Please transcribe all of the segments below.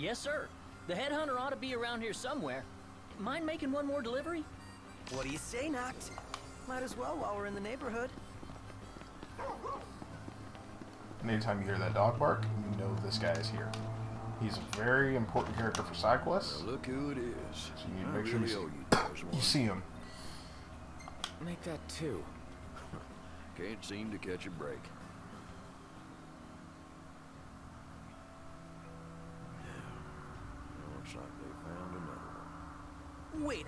Yes, sir. The headhunter ought to be around here somewhere. Mind making one more delivery? What do you say, Noct? Might as well while we're in the neighborhood. And anytime you hear that dog bark, you know this guy is here. He's a very important character for side quests. Now look who it is. So you need to I make sure really owe you guys one. you see him. Make that two. Can't seem to catch a break. Yeah. Looks like they found another one. Wait,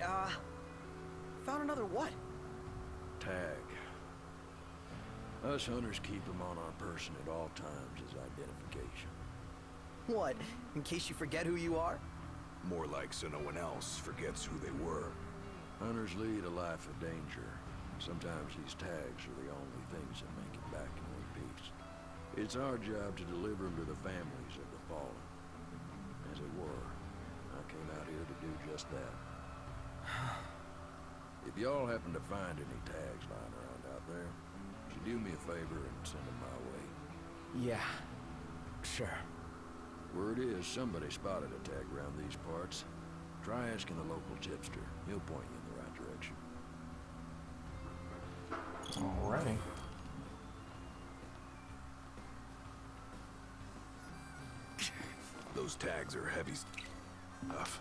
found another what? Tag. Us hunters keep them on our person at all times as identification. What? In case you forget who you are? More like so no one else forgets who they were. Hunters lead a life of danger. Sometimes these tags are the only things that make it back in one piece. It's our job to deliver them to the families of the fallen. As it were, I came out here to do just that. If y'all happen to find any tags lying around out there, would you do me a favor and send them my way? Yeah, sure. Word is somebody spotted a tag around these parts. Try asking the local tipster. He'll point you in the right direction. Alrighty. Those tags are heavy stuff.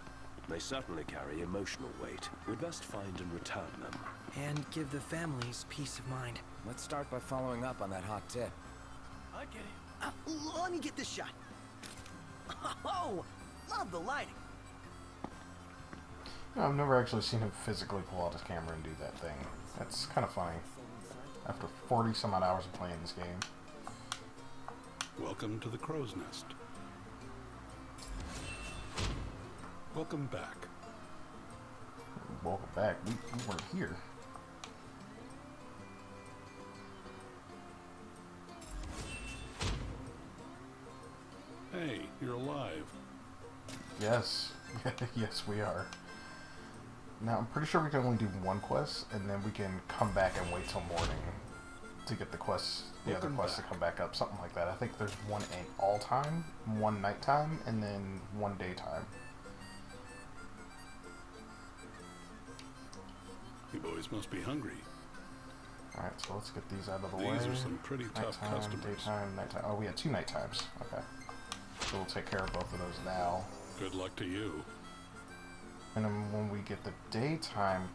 They certainly carry emotional weight. We'd best find and return them. And give the families peace of mind. Let's start by following up on that hot tip. I get it. Let me get this shot. Oh, love the lighting. No, I've never actually seen him physically pull out his camera and do that thing. That's kind of funny. After 40 some odd hours of playing this game. Welcome to the Crow's Nest. Welcome back. Welcome back. We weren't here. Hey, you're alive. Yes. Yes, we are. Now, I'm pretty sure we can only do one quest, and then we can come back and wait till morning to get the quests, the other quests to come back up. Something like that. I think there's one all time, one nighttime, and then one daytime. You boys must be hungry. Alright, so let's get these out of the way. These are some pretty tough Nighttime, customers. daytime, nighttime. Oh, we had two night times. Okay. So we'll take care of both of those now. Good luck to you. And then when we get the daytime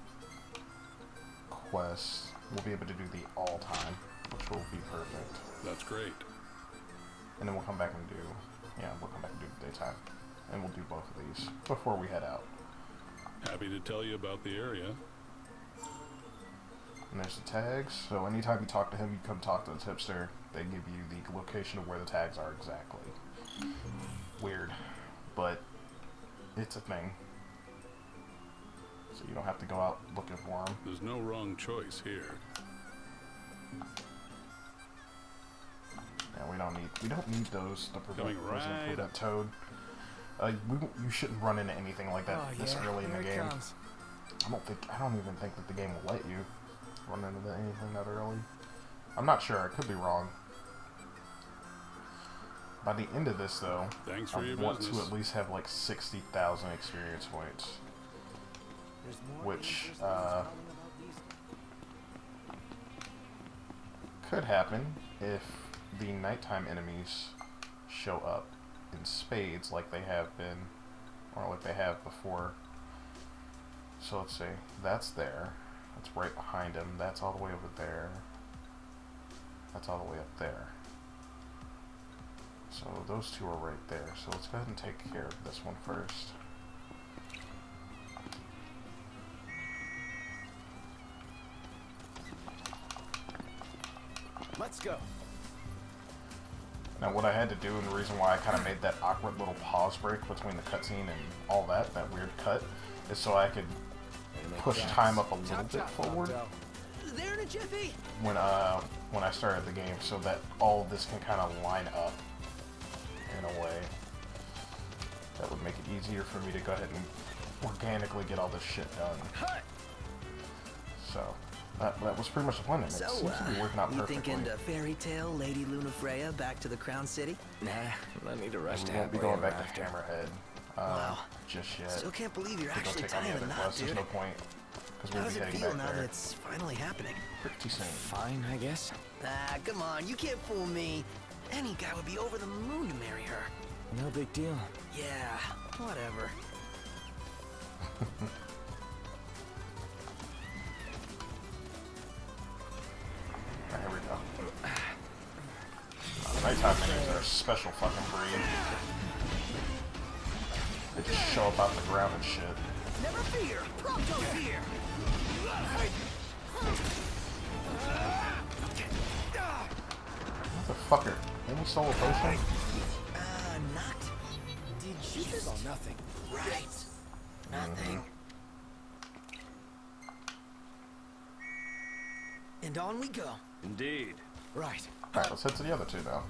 quest, we'll be able to do the all time, which will be perfect. That's great. And then we'll come back and do, we'll come back and do the daytime. And we'll do both of these before we head out. Happy to tell you about the area. And there's the tags, so anytime you talk to him, you come talk to the tipster. They give you the location of where the tags are exactly. Weird, but it's a thing. So you don't have to go out looking for them. There's no wrong choice here. Yeah, we don't need those to prevent Coming right that up. toad. You shouldn't run into anything like that this early in the game. I don't even think that the game will let you run into anything that early. I'm not sure. I could be wrong. By the end of this, though, Thanks for I your want business. to at least have like 60,000 experience points, which could happen if the nighttime enemies show up in spades like they have been, or like they have before. So let's see, that's there. That's right behind him. That's all the way over there. That's all the way up there. So those two are right there. So let's go ahead and take care of this one first. Let's go. Now what I had to do, and the reason why I kind of made that awkward little pause break between the cutscene and all that weird cut, is so I could push time up a little bit forward There in a jiffy. when I started the game, so that all of this can kind of line up in a way that would make it easier for me to go ahead and organically get all this shit done. So That was pretty much the plan. It So, seems to be working out you perfectly. thinking to fairy tale Lady Lunafreya back to the Crown City? Nah, no need to rush And to we won't be halfway going back to after. Hammerhead Wow. just yet. Still can't believe you're To go actually take on the tying other the knot, quests. There's dude. no point. Because How we'll does be it heading feel back now that there it's finally happening? pretty soon. Fine, I guess. Ah, come on, you can't fool me. Any guy would be over the moon to marry her. No big deal. Yeah, whatever. Alright, here we go. The nighttime enemies are a special fucking breed. They just show up out the ground and shit. Never fear, Prompto's here. Motherfucker. Any stole a potion? Not. Did you just... Saw nothing. Right. Nothing. And on we go. Indeed. Right. Alright, let's head to the other two now.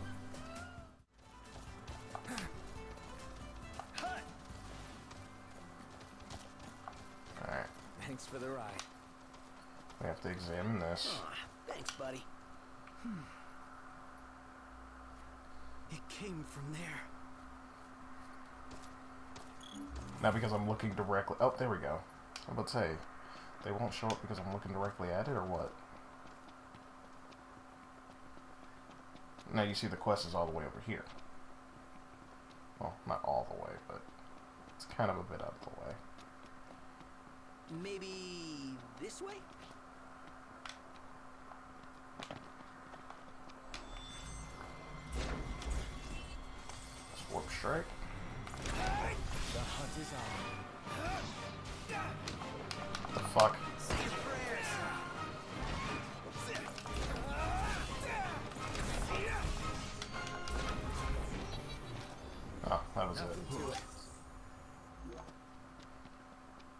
Alright, Thanks for the ride. we have to examine this. Aw, thanks, buddy. It came from there. Now because I'm looking directly... Oh, there we go. I was about to say, they won't show up because I'm looking directly at it, or what? Now you see the quest is all the way over here. Well, not all the way, but it's kind of a bit out of the way. Maybe this way? Warp strike. The hunt is on. What the fuck? Oh, that was it.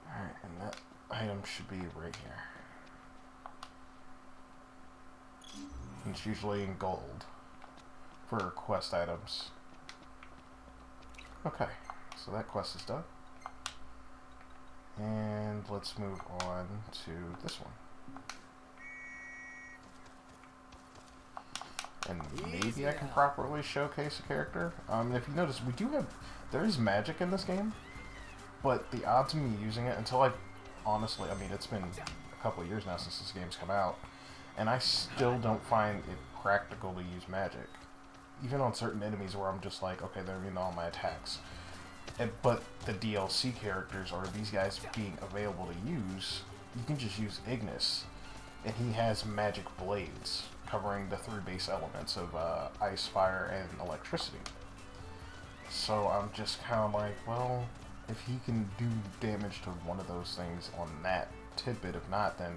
Alright, and that item should be right here. And it's usually in gold for quest items. Okay, so that quest is done. And let's move on to this one. And maybe I can properly showcase a character. If you notice, we do have... There is magic in this game, but the odds of me using it until I... Honestly, I mean, it's been a couple of years now since this game's come out, and I still don't find it practical to use magic. Even on certain enemies where I'm just like, okay, they're immune to all my attacks. But the DLC characters, or these guys being available to use, you can just use Ignis. And he has magic blades, covering the 3 base elements of ice, fire, and electricity. So I'm just kind of like, well, if he can do damage to one of those things on that tidbit, if not, then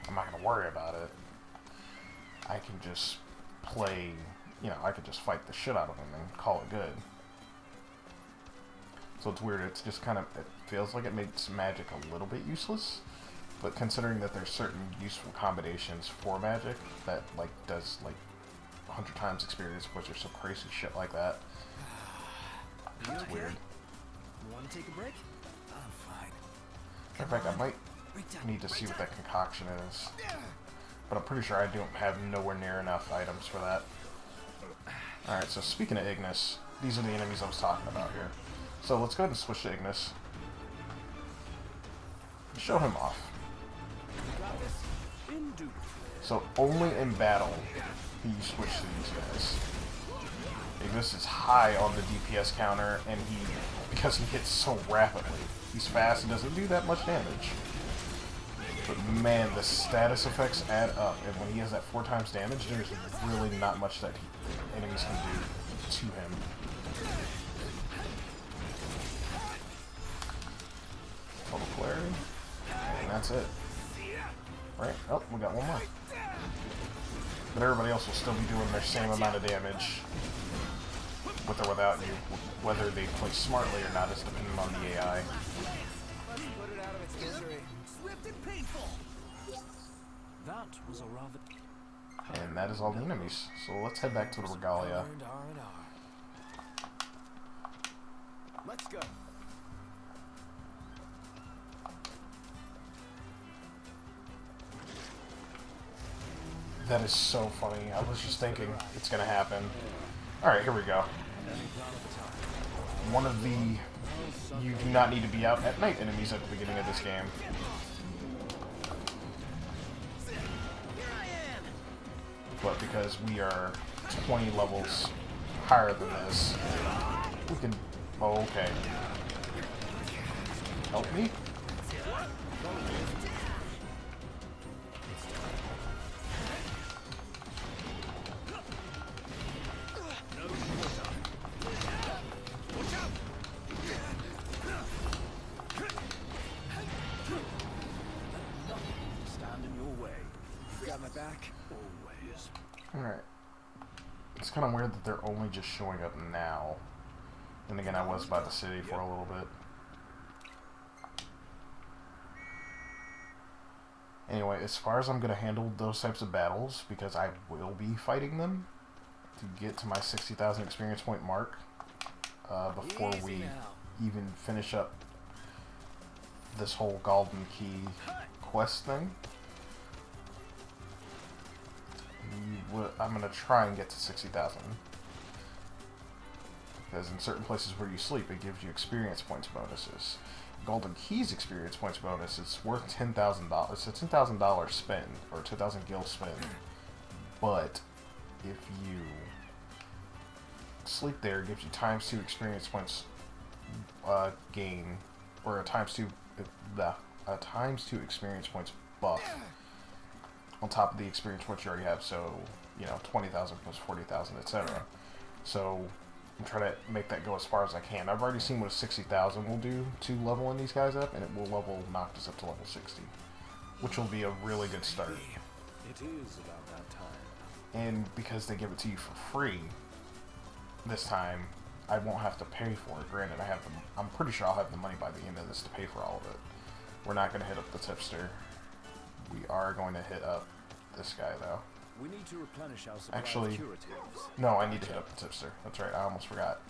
I'm not going to worry about it. I can just play... You know, I could just fight the shit out of him and call it good. So it's weird, it's just kind of, it feels like it makes magic a little bit useless, but considering that there's certain useful combinations for magic that, like, does, like, 100 times experience, which are some crazy shit like that, it's weird. You want to take a break? I'm fine. In fact, I might Break time. need to see what that concoction is, but I'm pretty sure I don't have nowhere near enough items for that. Alright, so speaking of Ignis, these are the enemies I was talking about here. So let's go ahead and switch to Ignis. Show him off. So only in battle do you switch to these guys. Ignis is high on the DPS counter, and because he hits so rapidly, he's fast and doesn't do that much damage. But man, the status effects add up, and when he has that 4 times damage, there's really not much that enemies can do to him. Total clarity, and that's it. Right? Oh, we got one more. But everybody else will still be doing their same amount of damage, with or without you. Whether they play smartly or not is dependent on the AI. Let's put it out of its misery. Swift and painful. That was a rather... And that is all the enemies. So let's head back to the Regalia. R&R. Let's go. That is so funny. I was just thinking it's gonna happen. Alright, here we go. One of the you do not need to be out at night enemies at the beginning of this game. But because we are 20 levels higher than this, we can... Oh, okay. Help me? Stand in your way. You got my back? Always. Alright. It's kind of weird that they're only just showing up now. Then again, I was by the city for a little bit. Anyway, as far as I'm going to handle those types of battles, because I will be fighting them to get to my 60,000 experience point mark before we even finish up this whole Golden Key quest thing. I'm going to try and get to 60,000. Because in certain places where you sleep, it gives you experience points bonuses. Golden Keys experience points bonus is worth $10,000. It's a $10,000 spend, or 2,000 gil spend. But if you sleep there, it gives you ×2 experience points gain, or a ×2 experience points buff on top of the experience points you already have. So, you know, 20,000 plus 40,000, etc. So I'm trying to make that go as far as I can. I've already seen what 60,000 will do to leveling these guys up, and it will level Noctis up to level 60, which will be a really good start. It is about that time. And because they give it to you for free this time, I won't have to pay for it. Granted, I'm pretty sure I'll have the money by the end of this to pay for all of it. We're not going to hit up the tipster. We are going to hit up this guy, though. We need to replenish our supply Actually, of curatives. no, I need to hit up the tipster. That's right, I almost forgot.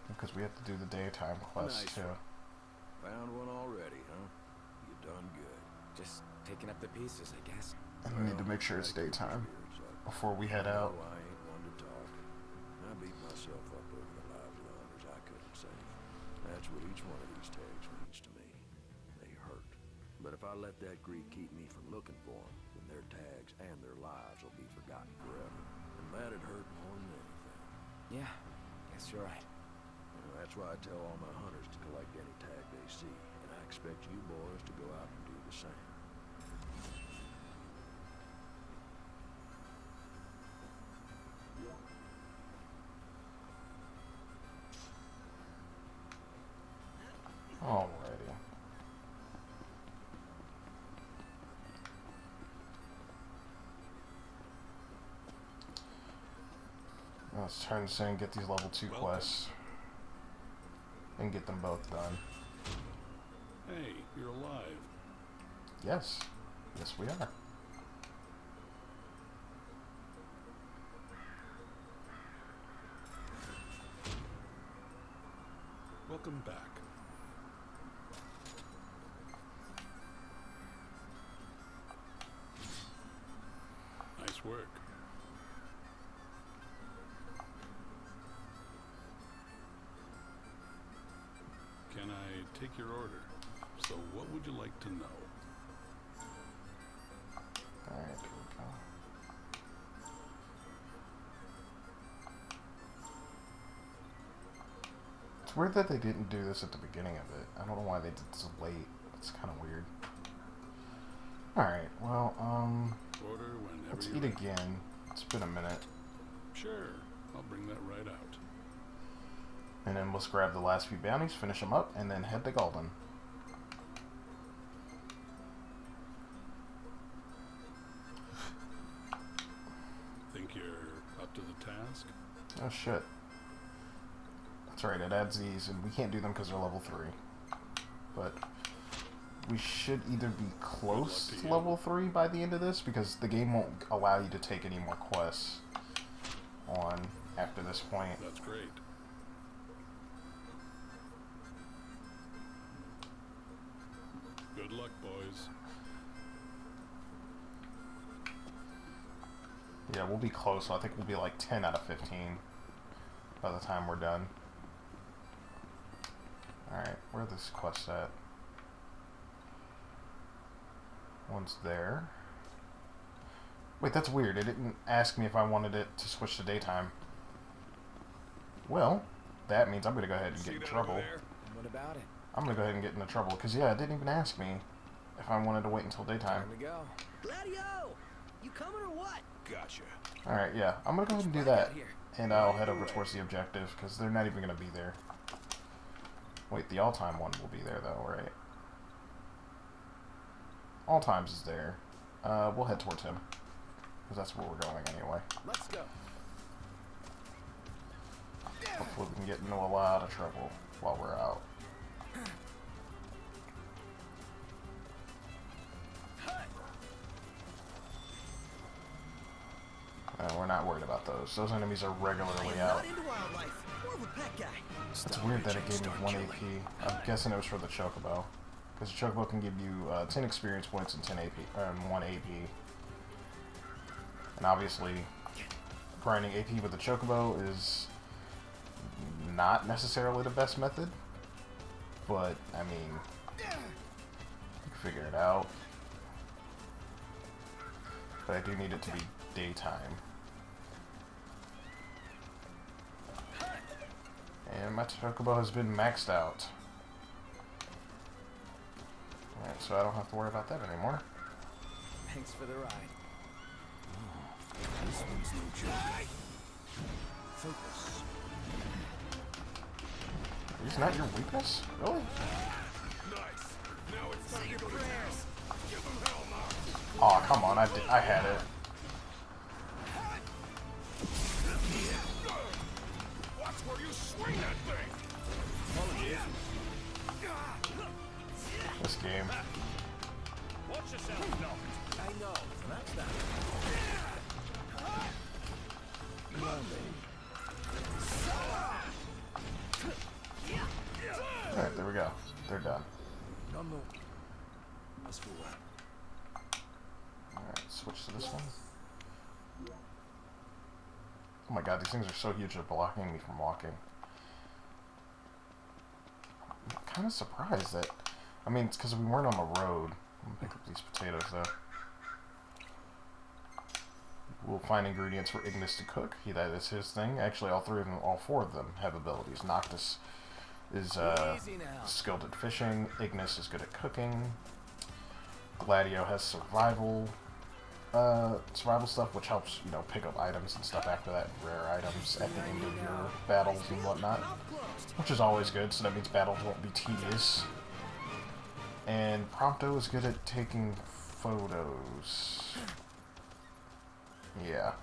Because we have to do the daytime quest, Nice. too. Found one already, huh? You done good. Just picking up the pieces, I guess. And we need to make sure it's daytime before we head out. I ain't one to talk. I beat myself up over the lives of the hunters I couldn't save. That's what each one of these tags means to me. They hurt. But if I let that greed keep me from looking for them, then their tags and their lives will be forgotten forever. And that'd hurt more than anything. Yeah, guess you're right. That's why I tell all my hunters to collect any tag they see, and I expect you boys to go out and do the same. Alrighty. Let's turn this in and get these level 2 quests. And get them both done. Hey, you're alive. Yes. Yes, we are. Welcome back. Nice work. Can I take your order? So what would you like to know? Alright, here we go. It's weird that they didn't do this at the beginning of it. I don't know why they did this late. It's kind of weird. Alright, well, Order whenever let's you're eat ready. again. It's been a minute. Sure, I'll bring that right out. And then let's grab the last few bounties, finish them up, and then head to Golden. Think you're up to the task? Oh shit. That's right, it adds these, and we can't do them because they're level 3. But we should either be close Good luck to to you. level 3 by the end of this, because the game won't allow you to take any more quests on after this point. That's great. Good luck, boys. Yeah, we'll be close. I think we'll be like 10 out of 15 by the time we're done. Alright, where's this quest at? One's there. Wait, that's weird. It didn't ask me if I wanted it to switch to daytime. Well, that means I'm going to go ahead and get in trouble. What about it? I'm going to go ahead and get into trouble, because, yeah, it didn't even ask me if I wanted to wait until daytime. Time to go. Gladio! You coming or what? Gotcha. Alright, yeah, I'm going to go ahead and do that. And I'll head over towards the objective, because they're not even going to be there. Wait, the all-time one will be there, though, right? All times is there. We'll head towards him, because that's where we're going anyway. Let's go. Hopefully we can get into a lot of trouble while we're out. We're not worried about those. Those enemies are regularly out. Not into wildlife. More of a pet guy. It's weird that it gave me 1 AP. I'm guessing it was for the Chocobo. Because the Chocobo can give you 10 experience points and 10 AP, 1 AP. And obviously, grinding AP with the Chocobo is not necessarily the best method. But, I mean, you can figure it out. But I do need it to be daytime. And my Chocobo has been maxed out. Alright, so I don't have to worry about that anymore. Thanks for the ride. This one's no joke. Focus. Is not your weakness? Really? Nice. Now it's time to go to town. Give him hell, Mark. Aw, come on, I had it. Watch where you swing that thing. This game. Watch yourself, Doc. I know. That's not. Alright, there we go. They're done. No, no. That's for what? Alright, switch to this one. Oh my god, these things are so huge they're blocking me from walking. I'm kind of surprised that... I mean, it's because we weren't on the road. I'm gonna pick up these potatoes, though. We'll find ingredients for Ignis to cook. That is his thing. Actually, all four of them have abilities. Noctis is skilled at fishing. Ignis is good at cooking. Gladio has survival stuff, which helps, you know, pick up items and stuff after that, rare items at the end of your battles and whatnot, which is always good, so that means battles won't be tedious. And Prompto is good at taking photos. Yeah.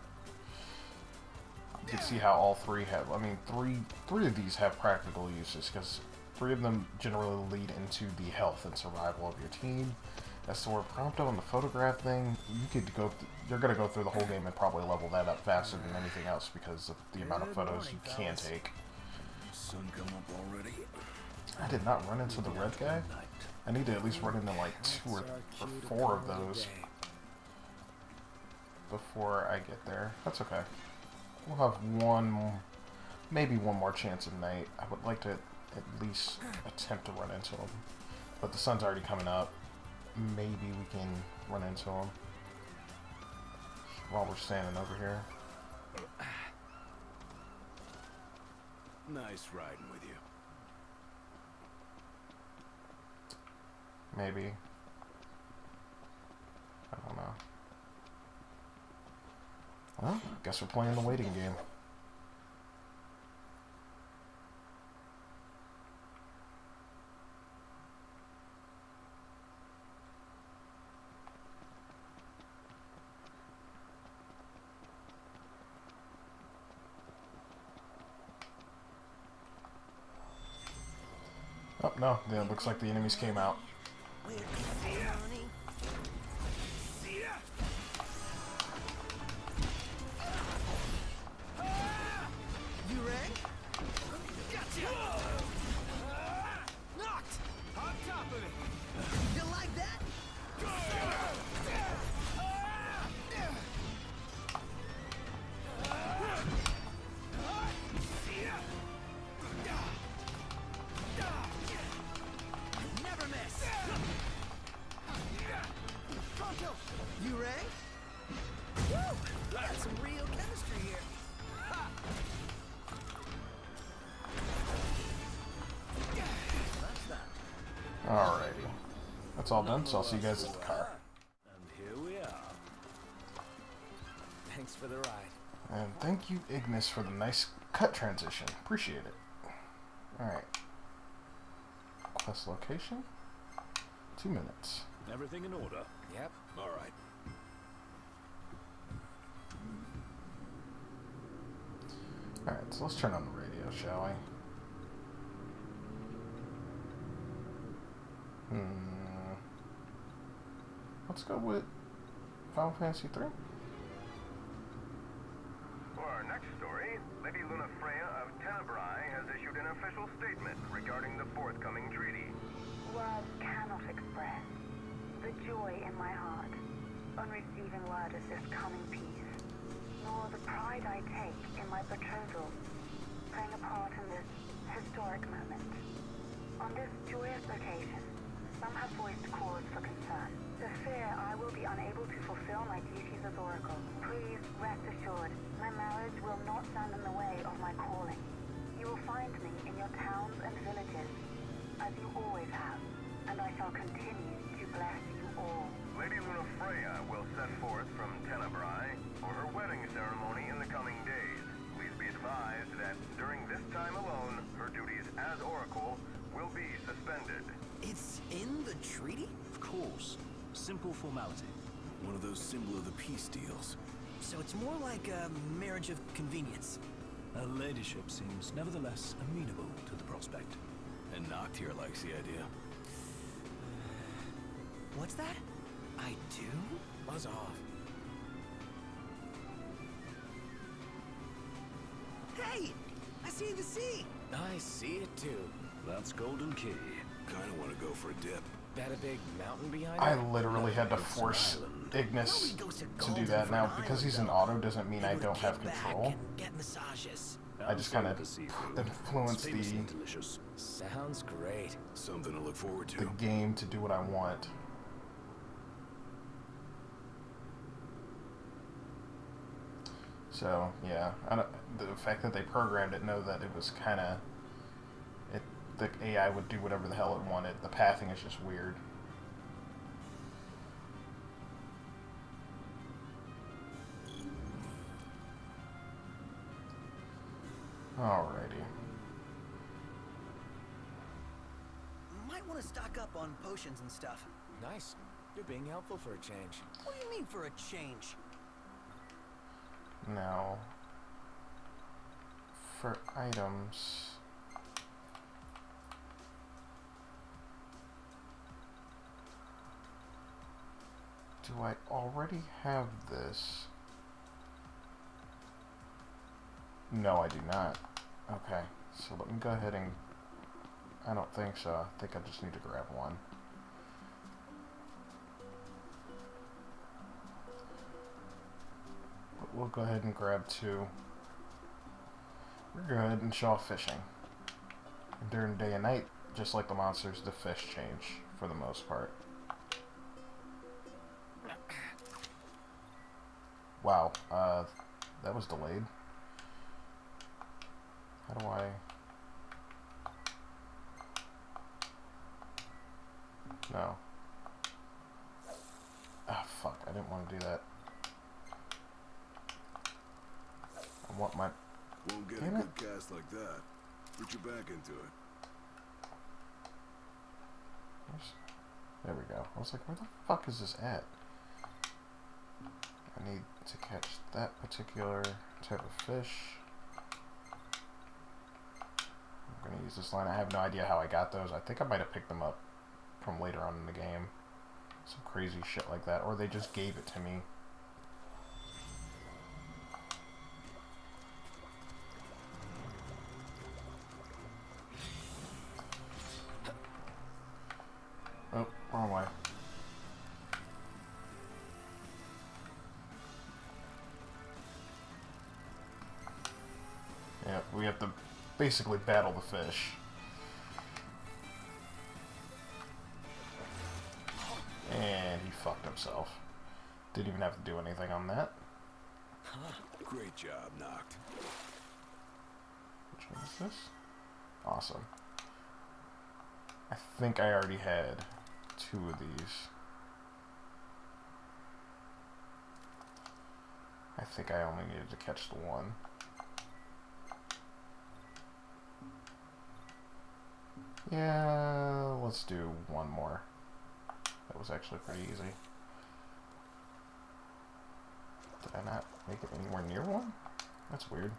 You can see how all three have, I mean, three of these have practical uses, because 3 of them generally lead into the health and survival of your team. As to where Prompto and the photograph thing, you're going to go through the whole game and probably level that up faster than anything else because of the amount of photos you can take. Sun come up already? I did not run into the red guy. I need to at least run into like 2 or 4 of those before I get there. That's okay. We'll have maybe one more chance at night. I would like to at least attempt to run into him. But the sun's already coming up. Maybe we can run into him while we're standing over here. Nice riding with you. Maybe. I don't know. Well, guess we're playing the waiting game. Oh, no. Yeah, it looks like the enemies came out. You ready? Gotcha! Knocked! On top of it! You like that? that's all done, so I'll see you guys at the car. And here we are. Thanks for the ride. And thank you, Ignis, for the nice cut transition. Appreciate it. Alright. Quest location. 2 minutes. Everything in order? Yep. All right. Alright, so let's turn on the radio, shall we? Let's go with Final Fantasy 3. For our next story, Lady Luna Freya of Tenebrae has issued an official statement regarding the forthcoming treaty. Words cannot express the joy in my heart on receiving word of this coming peace, nor the pride I take in my betrothal playing a part in this historic moment. On this joyous occasion, some have voiced cause for concern. The fear I will be unable to fulfill my duties as Oracle. Please rest assured, my marriage will not stand in the way of my calling. You will find me in your towns and villages, as you always have, and I shall continue to bless you all. Lady Luna Freya will set forth from Tenebrae for her wedding ceremony in the coming days. Please be advised that during this time alone, her duties as Oracle will be suspended. It's in the treaty? Of course. Simple formality. One of those symbol of the peace deals. So it's more like a marriage of convenience. Her ladyship seems nevertheless amenable to the prospect. And Noct here likes the idea. What's that? I do? Buzz off. Hey! I see the sea! I see it too. That's Golden Key. Kinda wanna go for a dip. That a big mountain behind I it? literally had to force Ignis Nobody goes to to do Golden that for now. an Because he's island, an auto doesn't mean They I would don't have kick back control. and get massages. I just kind of influence It's famously the delicious. Sounds great. Something to look forward the to. game to do what I want. So yeah, the fact that they programmed it, know that it was kind of the AI would do whatever the hell it wanted. The pathing is just weird. Alrighty. Might want to stock up on potions and stuff. Nice. You're being helpful for a change. What do you mean for a change? Now, for items, do I already have this? No, I do not. Okay, so let me go ahead and... I don't think so. I think I just need to grab one. But we'll go ahead and grab two. We're good and show off fishing. And during day and night, just like the monsters, the fish change for the most part. Wow, that was delayed. How do I... No. Ah, fuck, I didn't want to do that. I want my... Won't get Damn a it. good cast like that. Put your back into it. There we go. I was like, where the fuck is this at? I need to catch that particular type of fish. I'm gonna use this line. I have no idea how I got those. I think I might have picked them up from later on in the game. Some crazy shit like that. Or they just gave it to me. Oh, wrong way. Yeah, we have to basically battle the fish. And he fucked himself. Didn't even have to do anything on that. Great job, Noct. Which one is this? Awesome. I think I already had 2 of these. I think I only needed to catch the 1. Yeah, let's do 1 more. That was actually pretty easy. Did I not make it anywhere near 1? That's weird.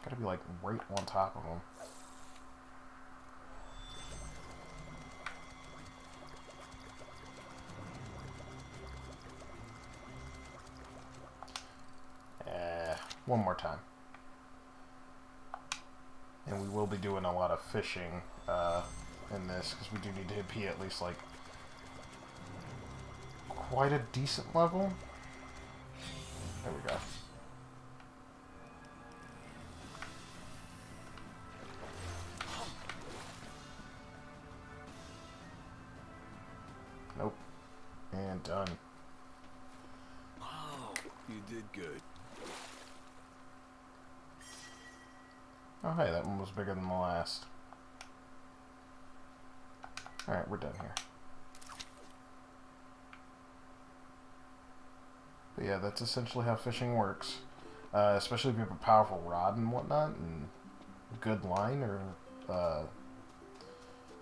Gotta be like right on top of them. One more time. And we will be doing a lot of fishing in this, because we do need to be at least like quite a decent level. There we go. Nope. And done. Wow, you did good. Oh hey, that one was bigger than the last. Alright, we're done here. But yeah, that's essentially how fishing works. Especially if you have a powerful rod and whatnot, and good line, or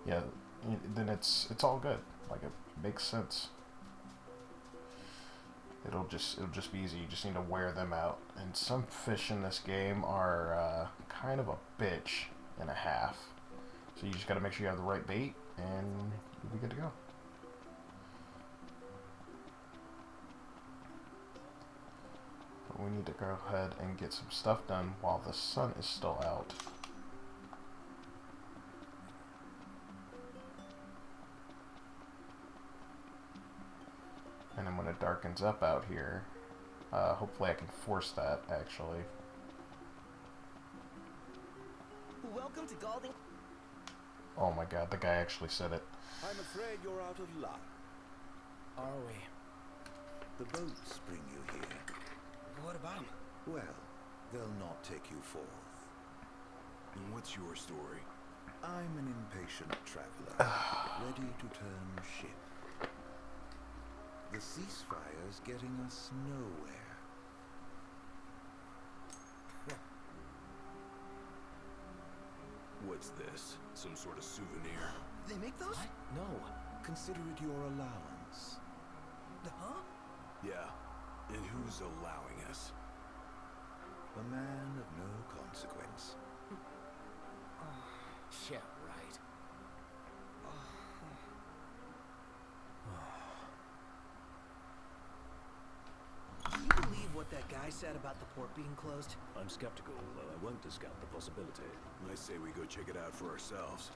yeah, then it's all good. Like, it makes sense. It'll just be easy. You just need to wear them out. And some fish in this game are kind of a bitch and a half. So you just got to make sure you have the right bait, and you'll be good to go. But we need to go ahead and get some stuff done while the sun is still out. And then when it darkens up out here, hopefully I can force that, actually. Welcome to Galding. Oh my god, the guy actually said it. I'm afraid you're out of luck. Are we? The boats bring you here. What about them? Well, they'll not take you forth. And what's your story? I'm an impatient traveler, ready to turn ship. The ceasefire's getting us nowhere. What's this? Some sort of souvenir? They make those? What? No. Consider it your allowance. Huh? Yeah. And who's allowing us? A man of no consequence. Yeah, right. Can you believe what that guy said about the port being closed? I'm skeptical, though I won't discount the possibility. I say we go check it out for ourselves.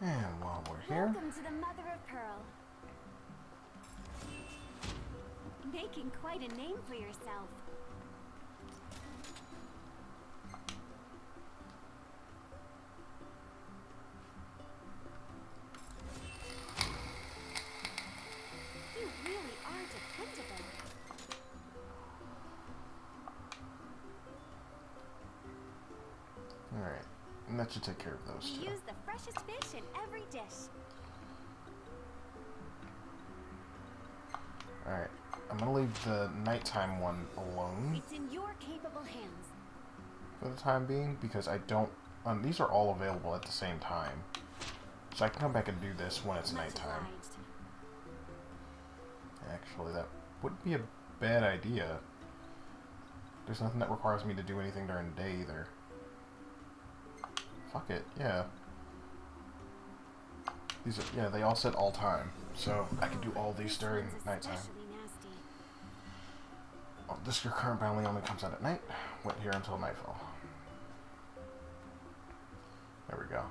And while we're here... Welcome to the Mother of Pearl. Making quite a name for yourself. You really are dependable. Alright, and that should take care of those We two. use the freshest fish in every dish. Alright, I'm gonna leave the nighttime one alone It's in your capable hands. for the time being, because I don't... these are all available at the same time. So I can come back and do this when it's Much nighttime. obliged. Actually, that wouldn't be a bad idea. There's nothing that requires me to do anything during the day either. Fuck it, yeah. These are, yeah, they all said all time, so I can do all these during This one's nighttime. especially nasty. Oh, this your current bounty only comes out at night. Wait here until nightfall. There we go.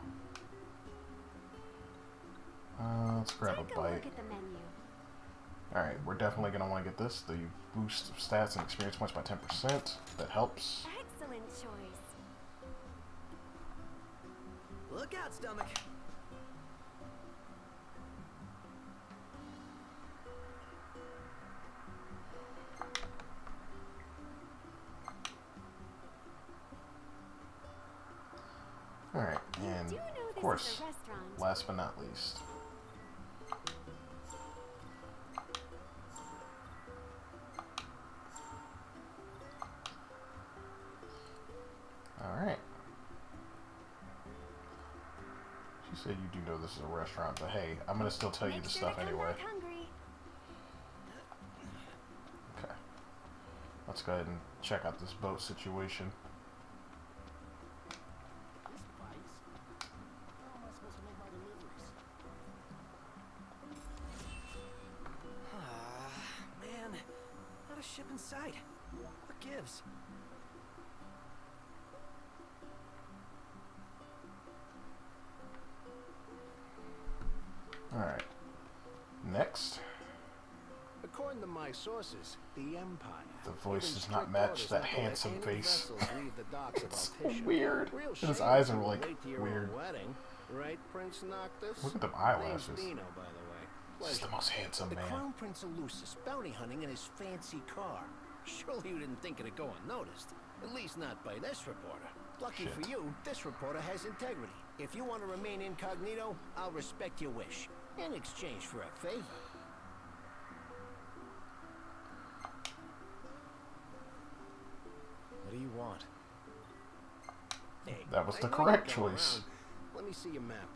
Let's grab Take a a bite. look at the menu. Alright, we're definitely going to want to get this. The boost of stats and experience points by 10%. That helps. Excellent choice. Look out, stomach. Alright, You and do know course, is a restaurant. last but not least. Alright. She said you do know this is a restaurant, but hey, I'm gonna still tell you the stuff anyway. Okay. Let's go ahead and check out this boat situation. Man, not a ship in sight. What gives? Alright. Next. According to my sources, the Empire. The voice does not match that handsome face. It's so weird. And his eyes are like weird. Right, Prince Noctis? Look at them eyelashes. Name's Dino, by the way. He's the most handsome the man. Crown Prince of Lucis, bounty hunting in his fancy car. Surely you didn't think it'd go unnoticed. At least not by this reporter. Lucky Shit. for you, this reporter has integrity. If you want to remain incognito, I'll respect your wish. In exchange for a favor. What do you want? Hey, That was the I know correct you go choice. around. Let me see your map.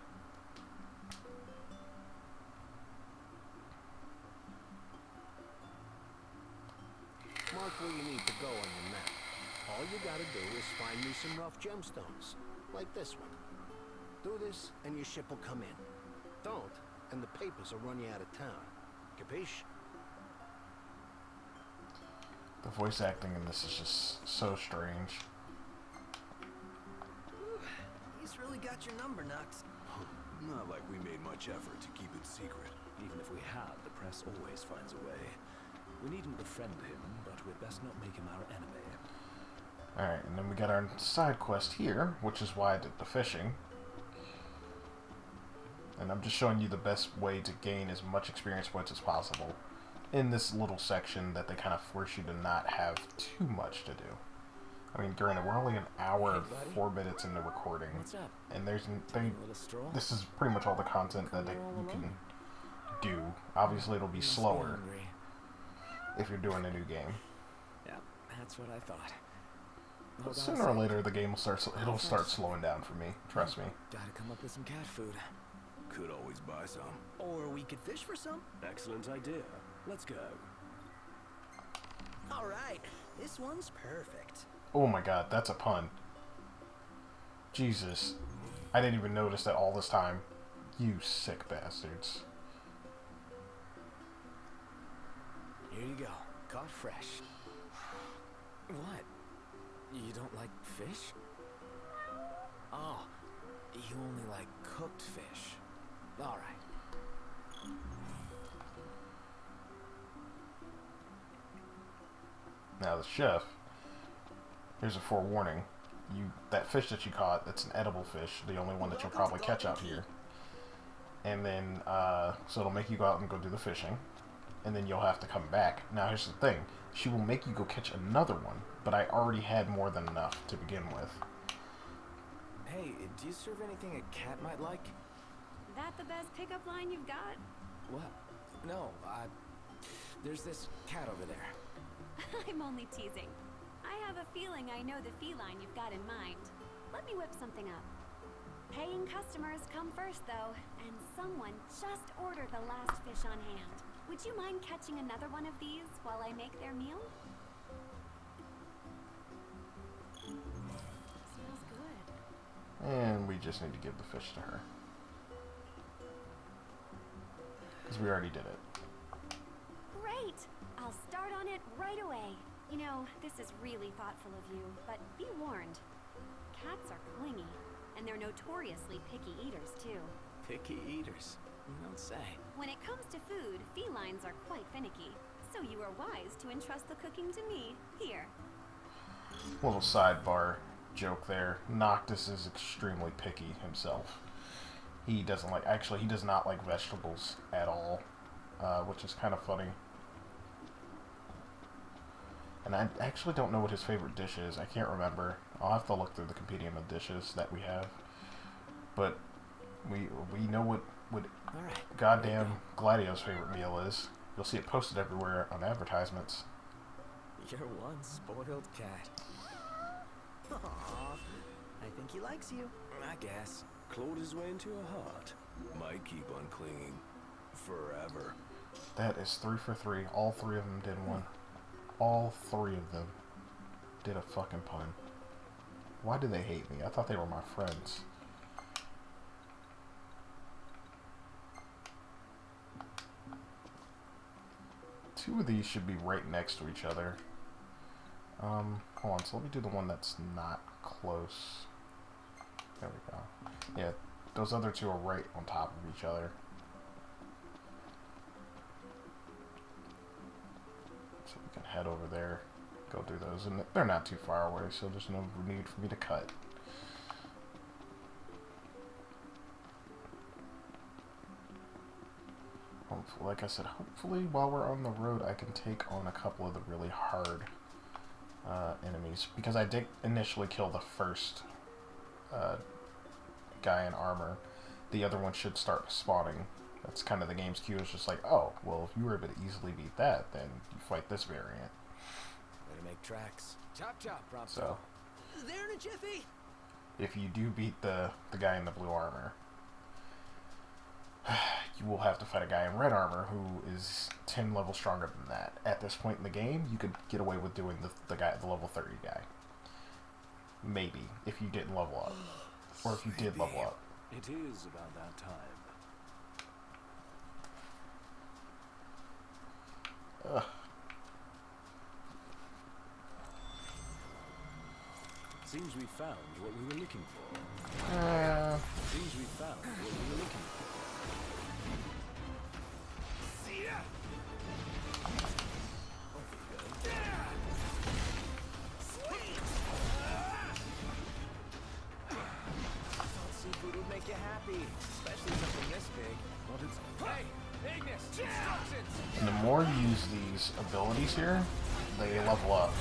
Mark where you need to go on your map. All you gotta do is find me some rough gemstones, like this one. Do this, and your ship will come in. Don't, and the papers will run you out of town. Capiche? The voice acting in this is just so strange. He's really got your number, Knox. Not like we made much effort to keep it secret. Even if we had, the press always finds a way. We needn't befriend him, but we'd best not make him our enemy. Alright, and then we got our side quest here, which is why I did the fishing. And I'm just showing you the best way to gain as much experience points as possible in this little section that they kind of force you to not have too much to do. I mean, granted, we're only an hour and 4 minutes into recording, and this is pretty much all the content that you can do. Obviously, it'll be slower if you're doing a new game. Yeah, that's what I thought. But sooner or later, the game will start slowing down for me. Trust me. Gotta come up with some cat food. Could always buy some. Or we could fish for some. Excellent idea. Let's go. All right, this one's perfect. Oh my god, that's a pun. Jesus. I didn't even notice that all this time. You sick bastards. Here you go. Caught fresh. What? You don't like fish? Oh, you only like cooked fish. All right. Now the chef, here's a forewarning. That fish that you caught, that's an edible fish, the only one that you'll probably catch out here. And then, so it'll make you go out and go do the fishing. And then you'll have to come back. Now here's the thing. She will make you go catch another one, but I already had more than enough to begin with. Hey, do you serve anything a cat might like? That the best pickup line you've got? What? No, there's this cat over there. I'm only teasing. I have a feeling I know the feline you've got in mind. Let me whip something up. Paying customers come first, though, and someone just ordered the last fish on hand. Would you mind catching another one of these while I make their meal? Smells good. And we just need to give the fish to her. Because we already did it. Great! I'll start on it right away. You know, this is really thoughtful of you, but be warned. Cats are clingy, and they're notoriously picky eaters, too. Picky eaters? You don't say. When it comes to food, felines are quite finicky, so you are wise to entrust the cooking to me. Here. Little sidebar joke there. Noctis is extremely picky himself. He doesn't like, actually he does not like vegetables at all, which is kind of funny. And I actually don't know what his favorite dish is. I can't remember. I'll have to look through the compendium of dishes that we have. But We know what goddamn Gladio's favorite meal is. You'll see it posted everywhere on advertisements. You're one spoiled cat. Aww, I think he likes you. I guess. Clawed his way into her heart. Might keep on clinging. Forever. That is 3 for 3. All 3 of them did one. All 3 of them did a fucking pun. Why do they hate me? I thought they were my friends. Two of these should be right next to each other. Hold on, so let me do the one that's not close. There we go. Yeah, those other 2 are right on top of each other. So we can head over there, go through those, and they're not too far away, so there's no need for me to cut. Like I said, hopefully while we're on the road I can take on a couple of the really hard enemies, because I did initially kill the first guy in armor. The other one should start spawning. That's kind of the game's cue. It's just like, oh, well, if you were able to easily beat that, then you fight this variant. Better make tracks. Chop chop, Prompto. So, there in a jiffy. If you do beat the guy in the blue armor, you will have to fight a guy in red armor who is 10 levels stronger than that. At this point in the game, you could get away with doing the level 30 guy. Maybe, if you didn't level up. Or if you did level up. It is about that time. Ugh. Seems we found what we were looking for. Seems we found what we were looking for. See ya! Sweet! I thought seafood would make you happy, especially something this big. But it's... Hey! Ignis! Instructions! And the more you use these abilities here, they level up.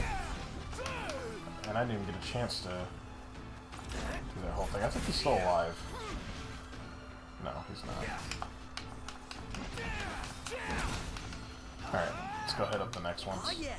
And I didn't even get a chance to do that whole thing. I think he's still alive. No, he's not. Alright, let's go head up the next ones. Oh yeah!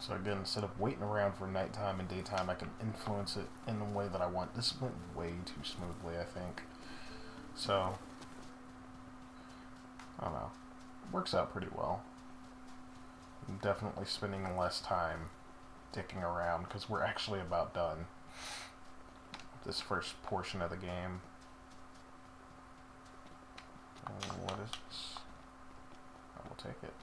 So again, instead of waiting around for nighttime and daytime, I can influence it in the way that I want. This went way too smoothly, I think. So, I don't know. Works out pretty well. I'm definitely spending less time dicking around, because we're actually about done with this first portion of the game. What is this? I will take it.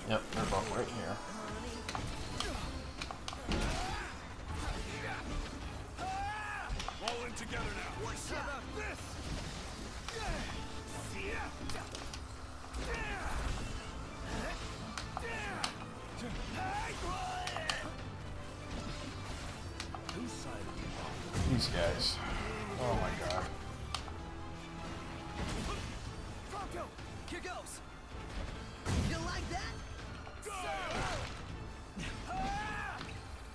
Yep, they're both right here. All in together now. What's about this? See ya. Whose side are you on? These guys. Oh my god. Prompto! Here goes! You like that?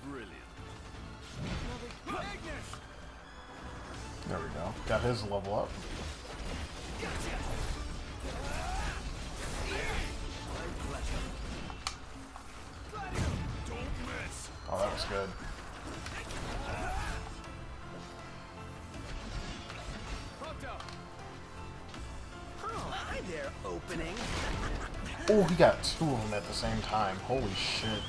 Brilliant. Ignis! There we go. Got his level up. Gotcha! Don't miss. Oh, that was good. Prompto! Oh, hi there, opening. Oh, he got 2 of them at the same time. Holy shit.